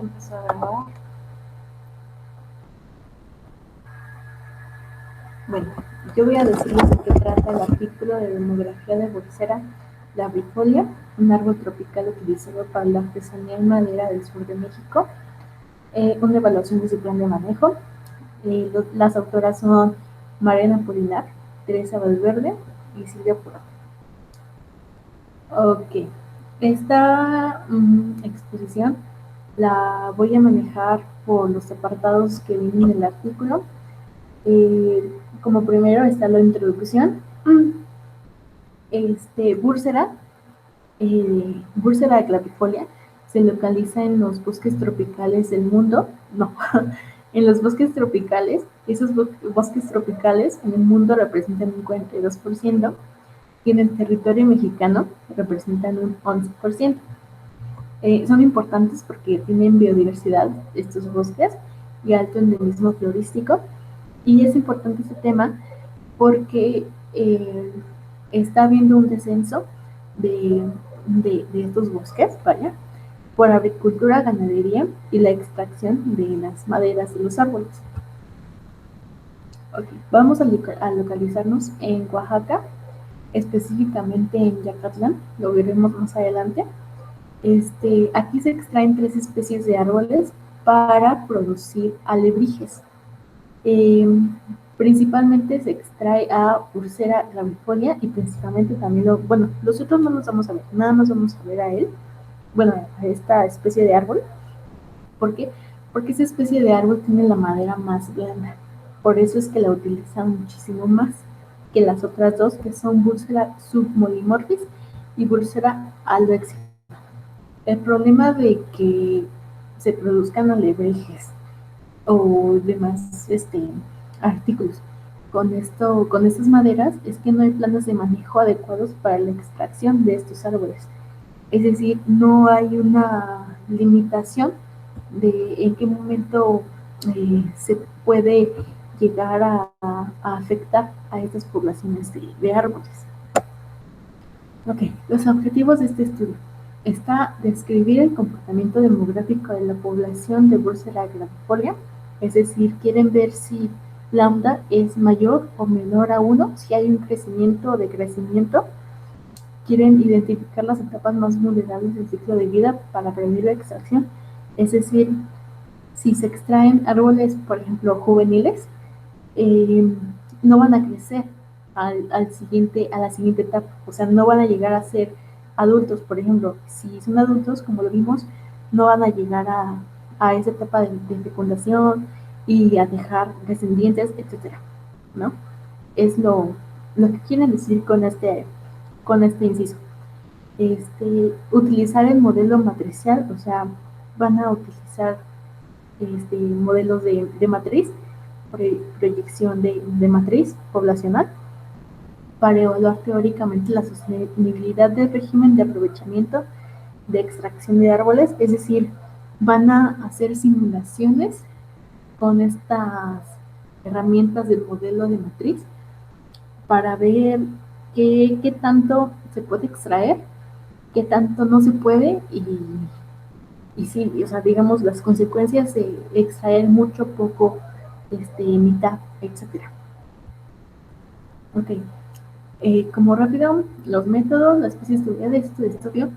Empezó a grabar. Bueno, yo voy a decirles de qué trata el artículo de demografía de Bursera labrifolia, un árbol tropical utilizado para la artesanía en madera del sur de México. Una evaluación de su plan de manejo. Las autoras son Mariana Polinar, Teresa Valverde y Silvia Puro. Ok, esta exposición la voy a manejar por los apartados que vienen en el artículo. Como primero está la introducción. Bursera, Bursera clavifolia, se localiza en los bosques tropicales del mundo. No, en los bosques tropicales. Esos bosques tropicales en el mundo representan un 42%, y en el territorio mexicano representan un 11%. Son importantes porque tienen biodiversidad estos bosques y alto endemismo florístico. Y es importante este tema porque está habiendo un descenso de estos bosques, vaya, por agricultura, ganadería y la extracción de las maderas de los árboles. Okay. Vamos a localizarnos en Oaxaca, específicamente en Yacatlán, lo veremos más adelante. Aquí se extraen 3 especies de árboles para producir alebrijes. Principalmente se extrae a Bursera clavifolia y principalmente también, los otros no los vamos a ver, nada más vamos a ver a él, a esta especie de árbol. ¿Por qué? Porque esa especie de árbol tiene la madera más blanda, por eso es que la utilizan muchísimo más que las otras dos, que son Bursera submolimorphis y Bursera aloexia. El problema de que se produzcan alebrijes o demás artículos con estas maderas es que no hay planes de manejo adecuados para la extracción de estos árboles. Es decir, no hay una limitación de en qué momento se puede llegar a afectar a estas poblaciones de árboles. Ok, los objetivos de este estudio. Está describir el comportamiento demográfico de la población de Bursera clavifolia, es decir, quieren ver si lambda es mayor o menor a 1, si hay un crecimiento o decrecimiento. Quieren identificar las etapas más vulnerables del ciclo de vida para prevenir la extracción, es decir, si se extraen árboles, por ejemplo, juveniles, no van a crecer a la siguiente etapa, o sea, no van a llegar a ser adultos, por ejemplo, si son adultos, como lo vimos, no van a llegar a esa etapa de fecundación y a dejar descendientes, etcétera, ¿no? Es lo que quieren decir con este inciso. Utilizar el modelo matricial, o sea, van a utilizar modelos de matriz, proyección de matriz poblacional, para evaluar teóricamente la sostenibilidad del régimen de aprovechamiento de extracción de árboles, es decir, van a hacer simulaciones con estas herramientas del modelo de matriz para ver qué tanto se puede extraer, qué tanto no se puede y sí, o sea, digamos, las consecuencias de extraer mucho, poco, mitad, etcétera. Ok. Como rápido, los métodos, la especie estudiada de este estudio,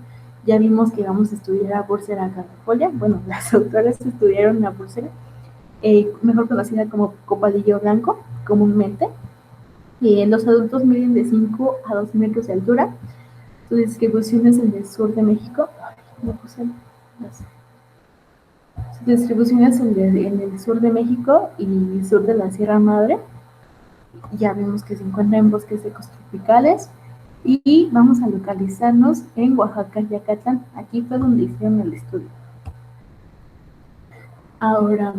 ya vimos que vamos a estudiar a Bursera clavifolia. Bueno, las autoras estudiaron a Bursera, mejor conocida como copalillo blanco, comúnmente. Los adultos miden de 5 a 2 metros de altura. Su distribución es en el sur de México. No puse las... Su distribución es en el sur de México y sur de la Sierra Madre. Ya vemos que se encuentra en bosques secos tropicales. Y vamos a localizarnos en Oaxaca, Yacatlán. Aquí fue donde hicieron el estudio. Ahora,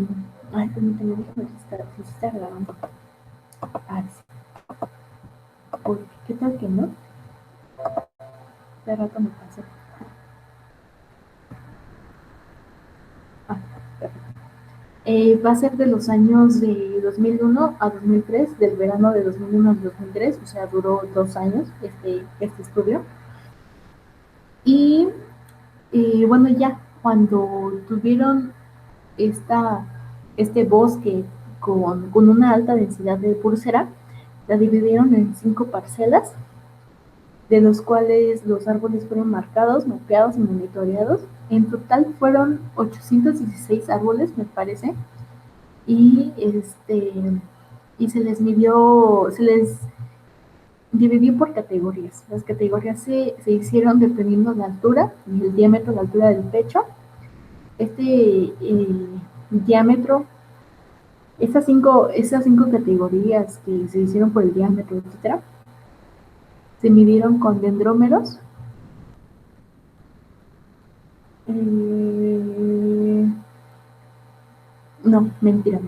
permítame, déjame si está grabando. Sí. Uy, ¿qué tal que no? De rato me pasó. Va a ser de los años de 2001 a 2003, del verano de 2001 al 2003, o sea, duró 2 años este estudio. Y bueno, ya, cuando tuvieron este bosque con una alta densidad de púrpura, la dividieron en 5 parcelas, de los cuales los árboles fueron marcados, mapeados y monitoreados. En total fueron 816 árboles, me parece, y se les midió, se les dividió por categorías. Las categorías se hicieron dependiendo de la altura y el diámetro, la altura del pecho. Diámetro, esas cinco categorías que se hicieron por el diámetro, etcétera, se midieron con dendrómeros. No, mentira.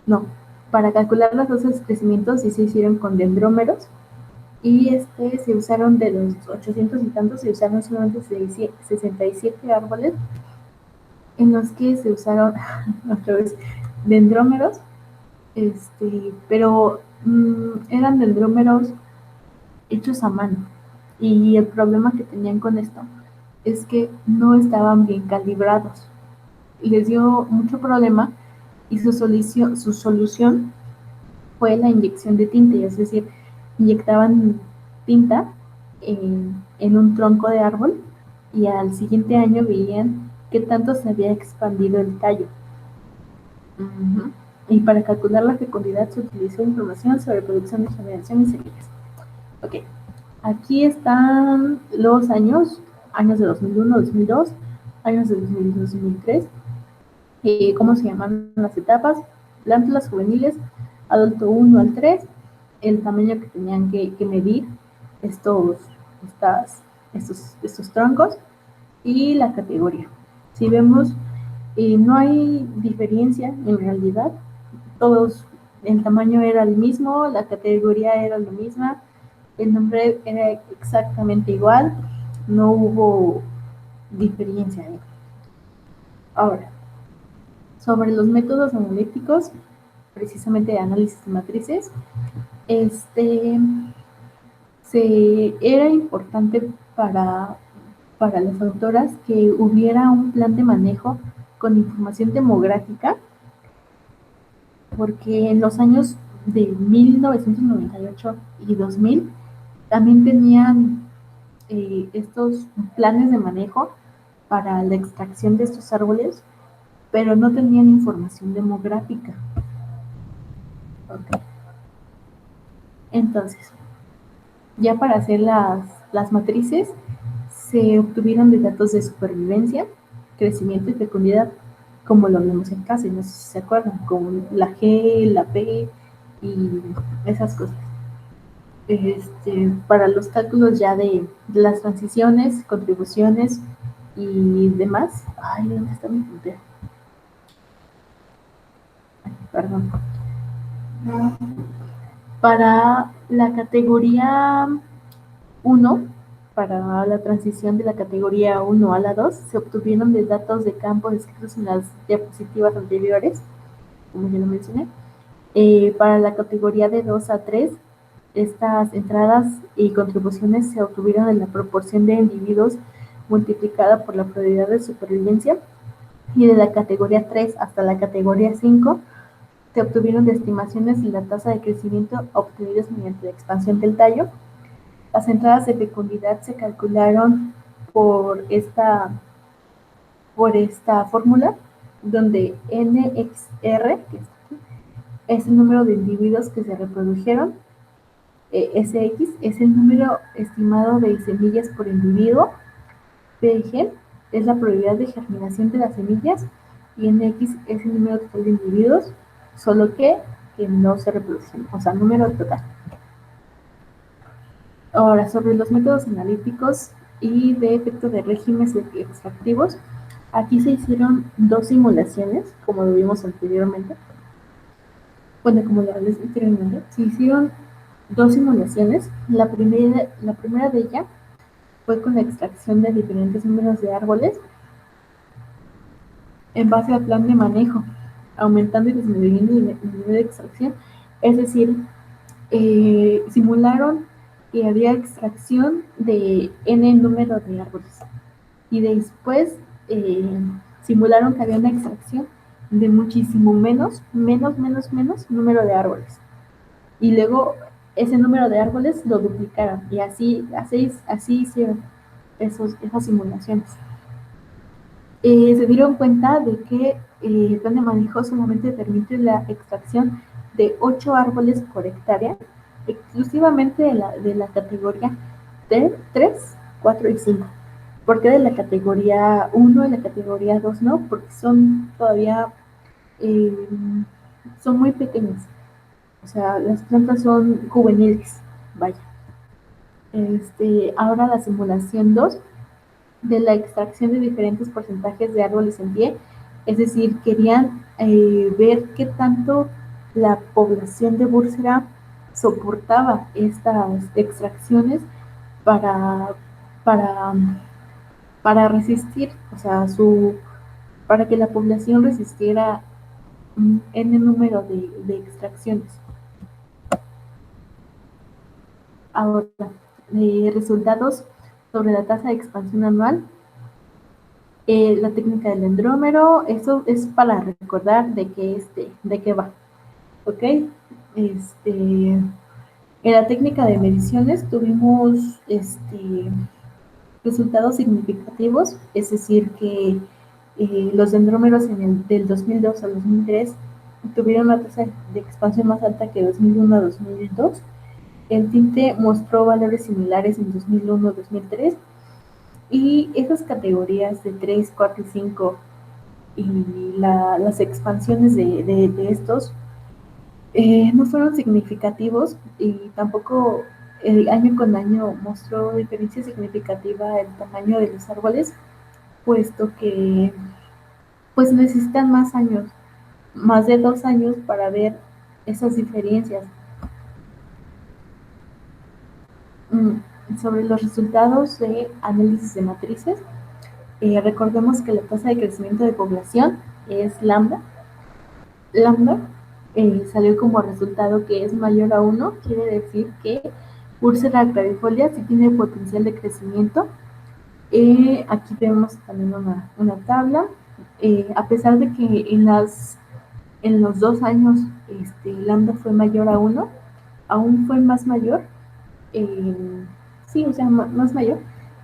No, para calcular las dosis de crecimiento sí se hicieron con dendrómeros y se usaron de los 800 y tantos, se usaron solamente 67 árboles en los que se usaron otra vez dendrómeros, pero eran dendrómeros hechos a mano, y el problema que tenían con esto es que no estaban bien calibrados. Les dio mucho problema y su solución fue la inyección de tinta, es decir, inyectaban tinta en un tronco de árbol y al siguiente año veían qué tanto se había expandido el tallo. Y para calcular la fecundidad se utilizó información sobre producción de generación y semillas. Ok, aquí están los años de 2001, 2002, años de 2002, 2003, cómo se llaman las etapas, plántulas juveniles, adulto 1 al 3, el tamaño que tenían que medir estos troncos y la categoría. Si vemos, no hay diferencia en realidad, todos, el tamaño era el mismo, la categoría era la misma, el nombre era exactamente igual, no hubo diferencia ahí. Ahora, sobre los métodos analíticos, precisamente de análisis de matrices, era importante para las autoras que hubiera un plan de manejo con información demográfica, porque en los años de 1998 y 2000 también tenían estos planes de manejo para la extracción de estos árboles, pero no tenían información demográfica. Okay. Entonces, ya para hacer las matrices, se obtuvieron de datos de supervivencia, crecimiento y fecundidad, como lo vimos en clase, no sé si se acuerdan, con la G, la P y esas cosas. Para los cálculos ya de las transiciones, contribuciones y demás. Ay, ¿dónde está mi puntero? Perdón. Para la categoría 1, para la transición de la categoría 1 a la 2, se obtuvieron de datos de campo descritos en las diapositivas anteriores, como ya lo mencioné. Para la categoría de 2 a 3, estas entradas y contribuciones se obtuvieron en la proporción de individuos multiplicada por la probabilidad de supervivencia, y de la categoría 3 hasta la categoría 5 se obtuvieron de estimaciones de la tasa de crecimiento obtenidas mediante la expansión del tallo. Las entradas de fecundidad se calcularon por esta fórmula, donde NXR, que es el número de individuos que se reprodujeron, SX es el número estimado de semillas por individuo, PG es la probabilidad de germinación de las semillas, y NX es el número total de individuos, solo que no se reproducen, o sea, número total. Ahora, sobre los métodos analíticos y de efecto de regímenes extractivos, aquí se hicieron 2 simulaciones, como lo vimos anteriormente. Bueno, como lo hablé anteriormente, se hicieron 2 simulaciones. La primera de ellas fue con la extracción de diferentes números de árboles en base al plan de manejo, aumentando y disminuyendo el nivel de extracción. Es decir, simularon y había extracción de n número de árboles. Y después simularon que había una extracción de muchísimo menos número de árboles. Y luego ese número de árboles lo duplicaron y así hicieron esas simulaciones. Se dieron cuenta de que el plan de manejo solamente permite la extracción de 8 árboles por hectárea, exclusivamente de la categoría 3, 4 y 5. ¿Por qué de la categoría 1 y la categoría 2 no? Porque son todavía, eh, son muy pequeñas. O sea, las plantas son juveniles, vaya. Ahora la simulación 2 de la extracción de diferentes porcentajes de árboles en pie, es decir, querían ver qué tanto la población de Búrsera soportaba estas extracciones para, para, para resistir, o sea, para que la población resistiera un n número de extracciones. Ahora, resultados sobre la tasa de expansión anual. La técnica del dendrómero, eso es para recordar de qué va, ¿ok? En la técnica de mediciones tuvimos resultados significativos, es decir, que los dendrómeros del 2002 al 2003 tuvieron una tasa de expansión más alta que 2001 a 2002. El tinte mostró valores similares en 2001-2003 y esas categorías de 3, 4 y 5 y las expansiones de estos no fueron significativos y tampoco año con año mostró diferencia significativa el tamaño de los árboles, puesto que pues necesitan más años, más de 2 años para ver esas diferencias. Sobre los resultados de análisis de matrices, recordemos que la tasa de crecimiento de población es lambda. Lambda salió como resultado que es mayor a 1, quiere decir que Ursula clavifolia sí tiene potencial de crecimiento. Aquí vemos también una tabla. A pesar de que en los 2 años lambda fue mayor a 1, aún fue más mayor. Sí, o sea, más mayor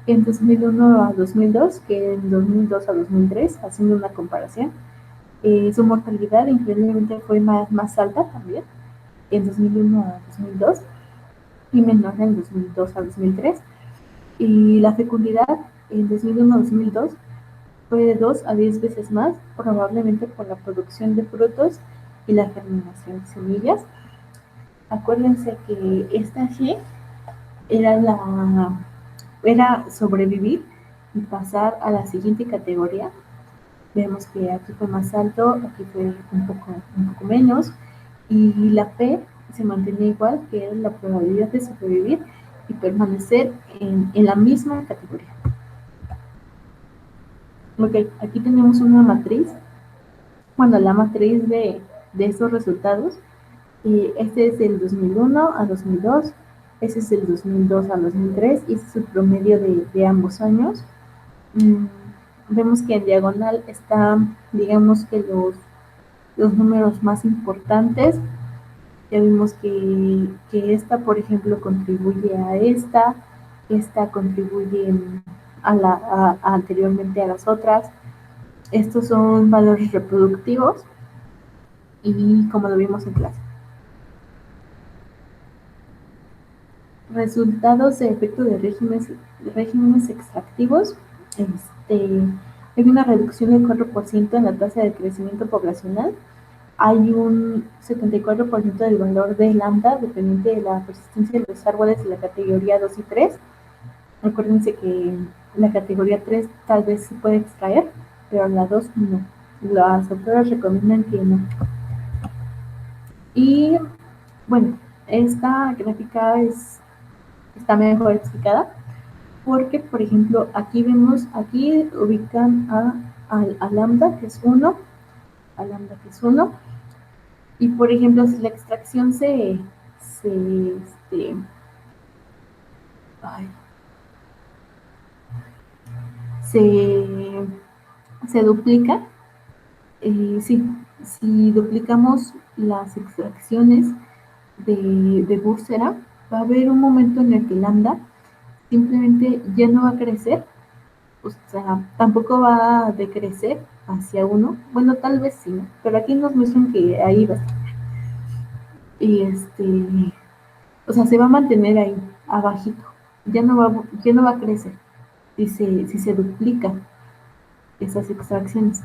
en 2001 a 2002 que en 2002 a 2003, haciendo una comparación. Su mortalidad increíblemente fue más alta también en 2001 a 2002 y menor en 2002 a 2003. Y la fecundidad en 2001 a 2002 fue de 2 a 10 veces más, probablemente por la producción de frutos y la germinación de semillas. Acuérdense que esta G era sobrevivir y pasar a la siguiente categoría. Vemos que aquí fue más alto, aquí fue un poco menos, y la P se mantenía igual, que era la probabilidad de sobrevivir y permanecer en la misma categoría. Ok, aquí tenemos una matriz, bueno, la matriz de esos resultados. Este es del 2001 a 2002, ese es del 2002 a 2003, y ese es el promedio de ambos años. Vemos que en diagonal están, digamos que los números más importantes. Ya vimos que esta, por ejemplo, contribuye a esta contribuye anteriormente a las otras. Estos son valores reproductivos y como lo vimos en clase. Resultados de efecto de regímenes extractivos. Hay una reducción del 4% en la tasa de crecimiento poblacional. Hay un 74% del valor de lambda dependiente de la persistencia de los árboles de la categoría 2 y 3. Acuérdense que la categoría 3 tal vez se puede extraer, pero la 2 no. Las autoras recomiendan que no. Y bueno, esta gráfica está mejor explicada porque, por ejemplo, aquí ubican a lambda, que es 1, a lambda, que es 1, y por ejemplo, si la extracción ay, se, se duplica. Sí, si duplicamos las extracciones de Bursera, va a haber un momento en el que lambda simplemente ya no va a crecer, o sea, tampoco va a decrecer hacia uno. Bueno, tal vez sí, ¿no? Pero aquí nos muestran que ahí va a estar. Y o sea, se va a mantener ahí, abajito. Ya no va a crecer si se duplican esas extracciones.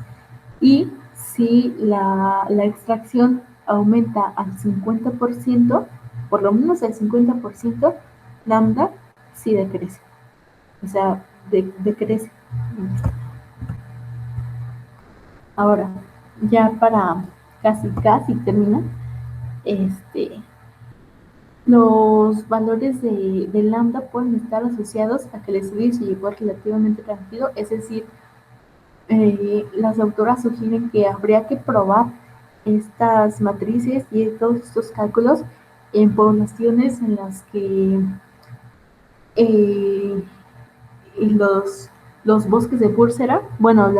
Y si la extracción aumenta al 50%, por lo menos al 50%, lambda sí decrece. O sea, decrece. Ahora, ya para casi termina, este, los valores de lambda pueden estar asociados a que el estudio se llevó relativamente tranquilo, es decir, las autoras sugieren que habría que probar estas matrices y todos estos cálculos en poblaciones en las que eh, los bosques de Bursera, bueno,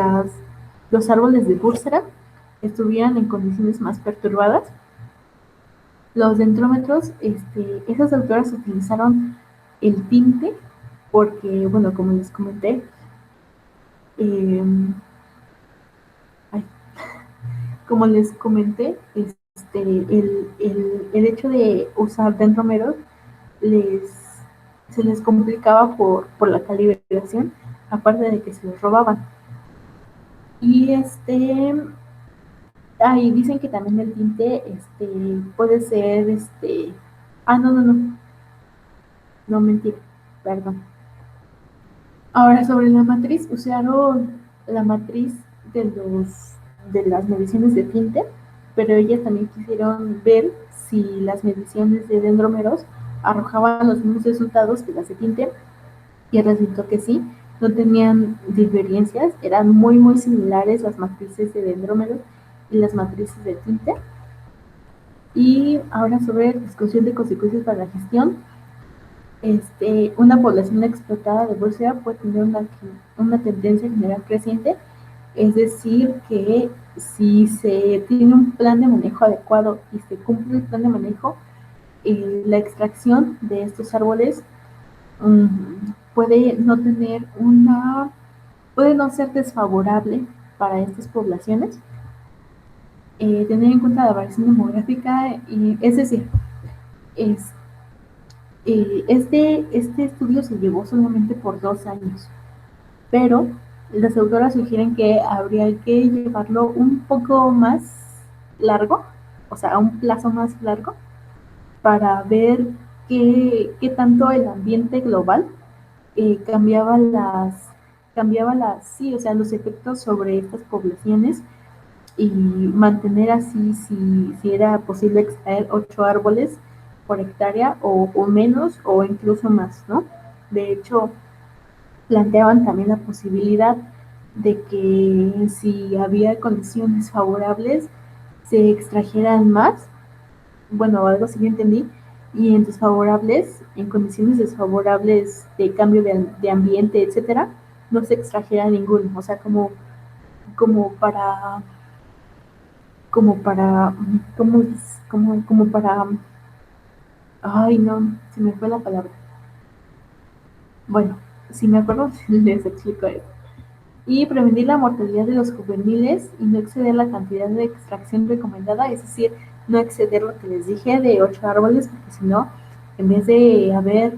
los árboles de Bursera estuvieran en condiciones más perturbadas. Los dendrómetros, esas autoras utilizaron el tinte porque, bueno, como les comenté, eh, ay, como les comenté, el hecho de usar dendrómeros les, se les complicaba por la calibración, aparte de que se los robaban. Y ahí dicen que también el tinte puede ser no mentira, perdón. Ahora sobre la matriz, usaron la matriz de de las mediciones de tinte, pero ellas también quisieron ver si las mediciones de dendrómeros arrojaban los mismos resultados que las de tinte, y resultó que sí, no tenían diferencias, eran muy similares las matrices de dendrómeros y las matrices de tinte. Y ahora sobre discusión de consecuencias para la gestión, una población explotada de bolsa puede tener una tendencia general creciente, es decir, que si se tiene un plan de manejo adecuado y se cumple el plan de manejo, la extracción de estos árboles puede no tener puede no ser desfavorable para estas poblaciones. Tener en cuenta la variación demográfica, es decir, es, este estudio se llevó solamente por 2 años, pero las autoras sugieren que habría que llevarlo un poco más largo, o sea, a un plazo más largo, para ver qué tanto el ambiente global cambiaba sí, o sea, los efectos sobre estas poblaciones y mantener así si era posible extraer 8 árboles por hectárea o menos o incluso más, ¿no? De hecho, planteaban también la posibilidad de que si había condiciones favorables se extrajeran más, bueno, algo así yo entendí, y en desfavorables, en condiciones desfavorables de cambio de ambiente, etcétera, no se extrajera ninguno, o sea, como para, como para, como, como para, ay no, se me fue la palabra. Bueno, si me acuerdo, les explico eso. Y prevenir la mortalidad de los juveniles y no exceder la cantidad de extracción recomendada, es decir, no exceder lo que les dije de 8 árboles, porque si no, en vez de haber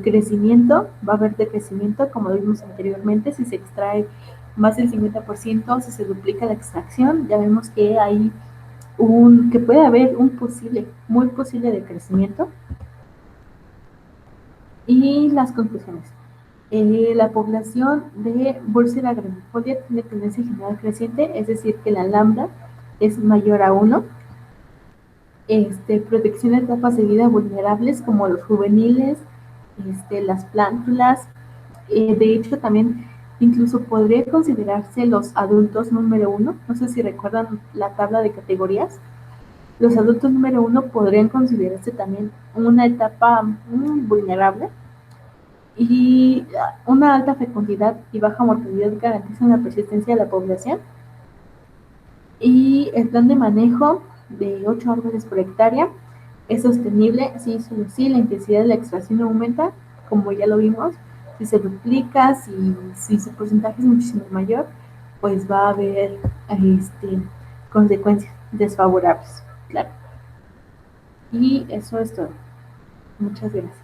crecimiento, va a haber decrecimiento, como lo vimos anteriormente, si se extrae más del 50%, si se duplica la extracción, ya vemos que hay que puede haber un muy posible decrecimiento. Y las conclusiones. La población de Bursera gramifolia tiene tendencia general creciente, es decir, que la lambda es mayor a 1. Protección de etapas de vida vulnerables como los juveniles, las plántulas. De hecho, también incluso podría considerarse los adultos número 1. No sé si recuerdan la tabla de categorías. Los adultos número 1 podrían considerarse también una etapa vulnerable, Y una alta fecundidad y baja mortalidad garantizan la persistencia de la población. Y el plan de manejo de 8 árboles por hectárea es sostenible, sí, solo si la intensidad de la extracción aumenta, como ya lo vimos, si se duplica, si su porcentaje es muchísimo mayor, pues va a haber consecuencias desfavorables, claro. Y eso es todo. Muchas gracias.